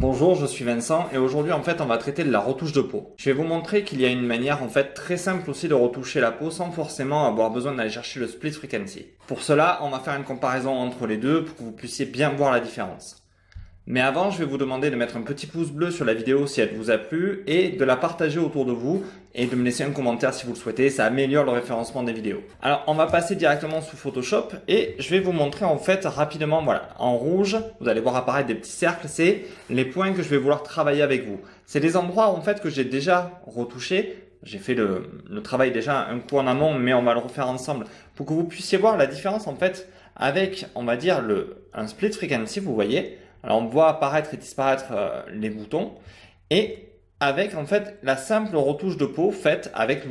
Bonjour, je suis Vincent et aujourd'hui en fait on va traiter de la retouche de peau. Je vais vous montrer qu'il y a une manière en fait très simple aussi de retoucher la peau sans forcément avoir besoin d'aller chercher le split frequency. Pour cela, on va faire une comparaison entre les deux pour que vous puissiez bien voir la différence. Mais avant, je vais vous demander de mettre un petit pouce bleu sur la vidéo si elle vous a plu et de la partager autour de vous et de me laisser un commentaire si vous le souhaitez, ça améliore le référencement des vidéos. Alors, on va passer directement sous Photoshop et je vais vous montrer en fait rapidement, voilà, en rouge, vous allez voir apparaître des petits cercles, c'est les points que je vais vouloir travailler avec vous. C'est des endroits en fait que j'ai déjà retouchés. J'ai fait le travail déjà un coup en amont, mais on va le refaire ensemble pour que vous puissiez voir la différence en fait avec, on va dire, un split frequency, vous voyez. Alors on voit apparaître et disparaître les boutons et avec en fait la simple retouche de peau faite avec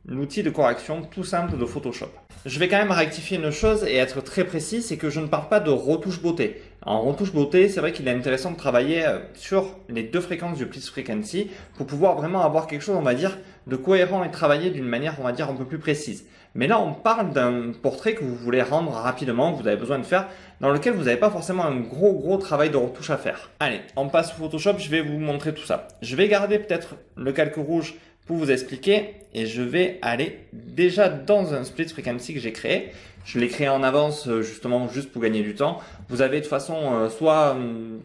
l'outil de correction tout simple de Photoshop. Je vais quand même rectifier une chose et être très précis, c'est que je ne parle pas de retouche beauté. En retouche beauté, c'est vrai qu'il est intéressant de travailler sur les deux fréquences du split frequency pour pouvoir vraiment avoir quelque chose, on va dire, de cohérent et travailler d'une manière, on va dire, un peu plus précise. Mais là, on parle d'un portrait que vous voulez rendre rapidement, que vous avez besoin de faire, dans lequel vous n'avez pas forcément un gros travail de retouche à faire. Allez, on passe au Photoshop, je vais vous montrer tout ça. Je vais garder peut-être le calque rouge pour vous expliquer et je vais aller déjà dans un split frequency que j'ai créé. Je l'ai créé en avance justement juste pour gagner du temps. Vous avez de toute façon soit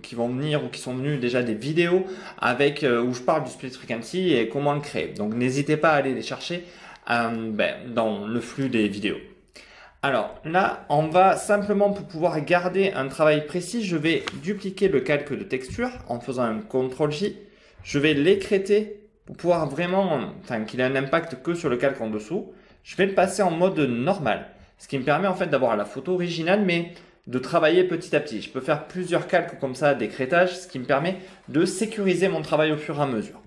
qui vont venir ou qui sont venus déjà des vidéos avec où je parle du split frequency et comment le créer. Donc n'hésitez pas à aller les chercher dans le flux des vidéos. Alors là, on va simplement pour pouvoir garder un travail précis, je vais dupliquer le calque de texture en faisant un CTRL-J. Je vais l'écrêter pour pouvoir vraiment, qu'il ait un impact que sur le calque en dessous. Je vais le passer en mode normal, ce qui me permet en fait d'avoir la photo originale, mais de travailler petit à petit. Je peux faire plusieurs calques comme ça d'écrêtage, ce qui me permet de sécuriser mon travail au fur et à mesure.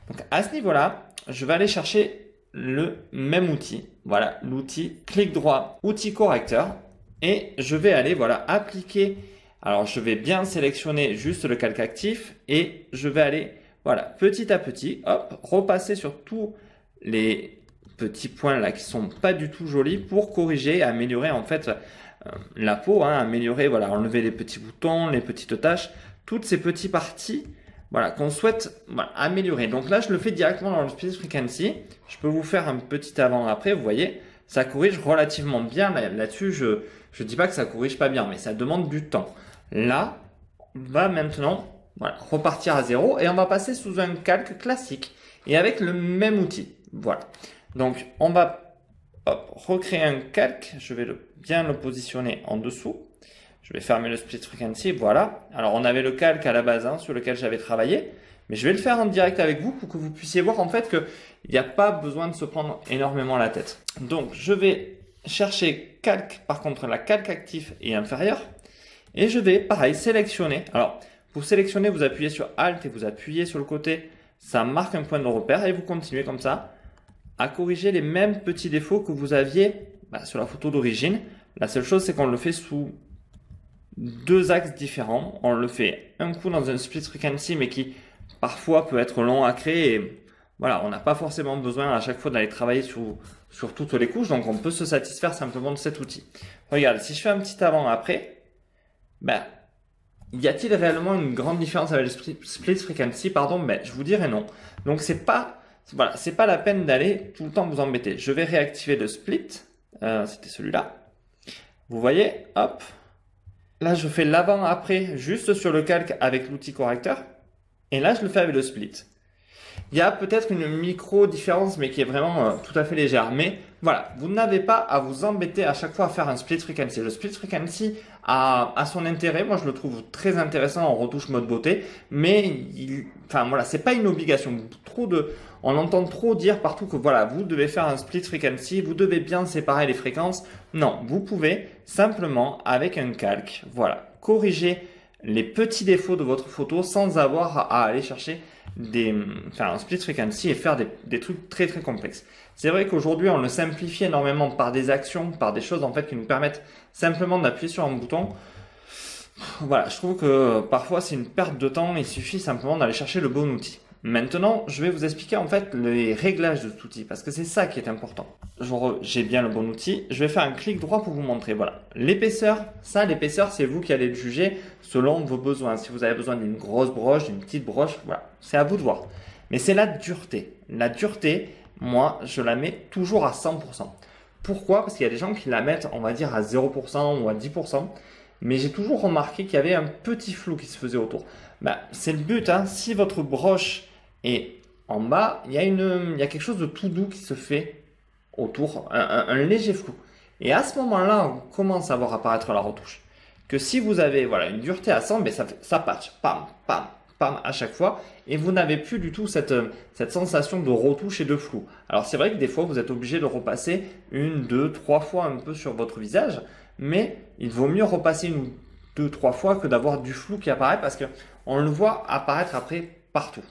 Donc à ce niveau-là, je vais aller chercher le même outil, voilà, l'outil clic droit, outil correcteur, et je vais aller, voilà, appliquer. Alors je vais bien sélectionner juste le calque actif et je vais aller, voilà, petit à petit, hop, repasser sur tous les petits points là qui sont pas du tout jolis pour corriger, améliorer en fait la peau, améliorer, voilà, enlever les petits boutons, les petites taches, toutes ces petites parties. Voilà, qu'on souhaite améliorer. Donc là, je le fais directement dans le split frequency. Je peux vous faire un petit avant-après. Vous voyez, ça corrige relativement bien. Là-dessus, je dis pas que ça corrige pas bien, mais ça demande du temps. Là, on va maintenant repartir à zéro et on va passer sous un calque classique et avec le même outil. Voilà. Donc, on va recréer un calque. Je vais bien le positionner en dessous. Je vais fermer le split frequency, voilà. Alors, on avait le calque à la base sur lequel j'avais travaillé, mais je vais le faire en direct avec vous pour que vous puissiez voir en fait qu'il n'y a pas besoin de se prendre énormément la tête. Donc, je vais chercher calque, par contre, la calque actif et inférieur, et je vais, pareil, sélectionner. Alors, pour sélectionner, vous appuyez sur Alt et vous appuyez sur le côté, ça marque un point de repère et vous continuez comme ça à corriger les mêmes petits défauts que vous aviez sur la photo d'origine. La seule chose, c'est qu'on le fait sous deux axes différents. On le fait un coup dans un split frequency mais qui parfois peut être long à créer et voilà, on n'a pas forcément besoin à chaque fois d'aller travailler sur toutes les couches, donc on peut se satisfaire simplement de cet outil. Regarde, si je fais un petit avant après, y a-t-il réellement une grande différence avec le split frequency? Pardon, je vous dirais non. Donc c'est pas la peine d'aller tout le temps vous embêter. Je vais réactiver le split, c'était celui-là. Vous voyez, hop. Là, je fais l'avant-après juste sur le calque avec l'outil correcteur. Et là, je le fais avec le split. Il y a peut-être une micro-différence, mais qui est vraiment tout à fait légère. Mais voilà, vous n'avez pas à vous embêter à chaque fois à faire un split frequency. Le split frequency a son intérêt. Moi, je le trouve très intéressant en retouche mode beauté. Mais, c'est pas une obligation. On entend trop dire partout que voilà, vous devez faire un split frequency, vous devez bien séparer les fréquences. Non, vous pouvez simplement, avec un calque, corriger les petits défauts de votre photo sans avoir à aller chercher un split frequency et faire des trucs très complexes. C'est vrai qu'aujourd'hui, on le simplifie énormément par des actions, par des choses en fait qui nous permettent simplement d'appuyer sur un bouton. Voilà, je trouve que parfois c'est une perte de temps, il suffit simplement d'aller chercher le bon outil. Maintenant, je vais vous expliquer en fait les réglages de cet outil parce que c'est ça qui est important. J'ai bien le bon outil. Je vais faire un clic droit pour vous montrer. Voilà. L'épaisseur, l'épaisseur, c'est vous qui allez le juger selon vos besoins. Si vous avez besoin d'une grosse broche, d'une petite broche, voilà. C'est à vous de voir. Mais c'est la dureté. La dureté, moi, je la mets toujours à 100%. Pourquoi? Parce qu'il y a des gens qui la mettent, on va dire, à 0% ou à 10%. Mais j'ai toujours remarqué qu'il y avait un petit flou qui se faisait autour. C'est le but, hein. Si votre broche est en bas, il y a quelque chose de tout doux qui se fait autour, un léger flou. Et à ce moment-là, on commence à voir apparaître la retouche. Que si vous avez voilà, une dureté à 100, ça patch, pam, pam, pam à chaque fois. Et vous n'avez plus du tout cette sensation de retouche et de flou. Alors c'est vrai que des fois, vous êtes obligé de repasser 1, 2, 3 fois un peu sur votre visage. Mais il vaut mieux repasser 1, 2, 3 fois que d'avoir du flou qui apparaît parce qu'on le voit apparaître après partout.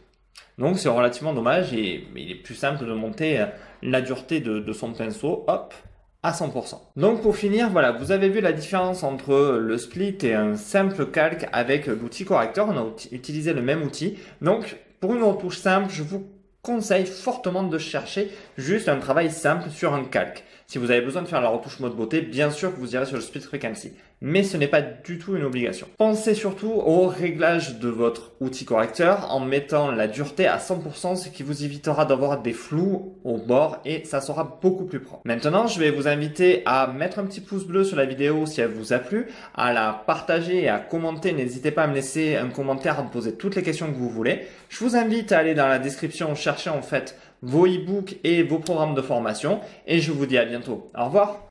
Donc c'est relativement dommage et il est plus simple de monter la dureté de son pinceau, hop, à 100%. Donc pour finir, voilà, vous avez vu la différence entre le split et un simple calque avec l'outil correcteur. On a utilisé le même outil. Donc pour une retouche simple, je vous conseille fortement de chercher juste un travail simple sur un calque. Si vous avez besoin de faire la retouche mode beauté, bien sûr que vous irez sur le Split Frequency. Mais ce n'est pas du tout une obligation. Pensez surtout au réglage de votre outil correcteur en mettant la dureté à 100%, ce qui vous évitera d'avoir des flous au bord et ça sera beaucoup plus propre. Maintenant, je vais vous inviter à mettre un petit pouce bleu sur la vidéo si elle vous a plu, à la partager et à commenter. N'hésitez pas à me laisser un commentaire, à me poser toutes les questions que vous voulez. Je vous invite à aller dans la description chercher en fait vos e-books et vos programmes de formation et je vous dis à bientôt. Au revoir.